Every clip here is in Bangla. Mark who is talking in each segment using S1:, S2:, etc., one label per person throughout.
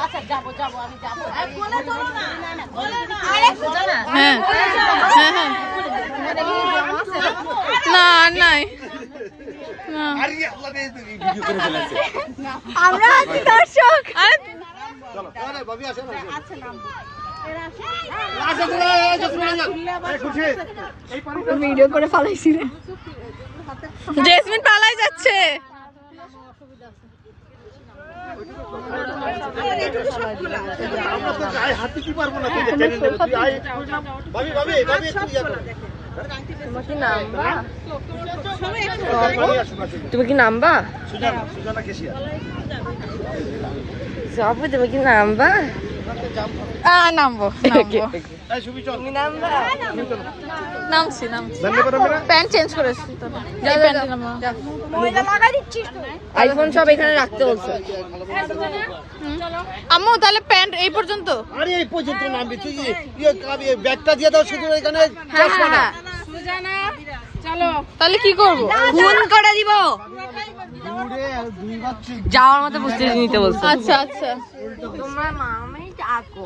S1: আচ্ছা যাবো যাবো আমি যাবো
S2: না নাই
S3: আমরা আছি দর্শক। ভিডিও করে ফালাইছি রে।
S2: জেসমিন পালাই যাচ্ছে।
S1: তুমি কি নামবা? যাবো তুমি কি নামবা?
S2: নামবো নামছি প্যান্ট চেঞ্জ করেছি।
S1: আইফোন সব এখানে রাখতে বলছে।
S2: আম্মু তাহলে প্যান্ট এই পর্যন্ত।
S4: আরে এই পর্যন্ত নামবি তুই। ব্যাগটা দিয়ে দাও শুধু এখানে।
S2: চলো তাহলে কি করবো?
S1: ফোন করে দিব। যাওয়ার মতো বুঝতে নিতে বলছে।
S2: আচ্ছা আচ্ছা
S1: তোমরা মামাই ডাকো।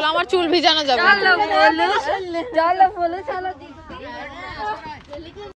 S2: আমার চুল ভিজানো যাবে।
S1: চলো বলো চলো।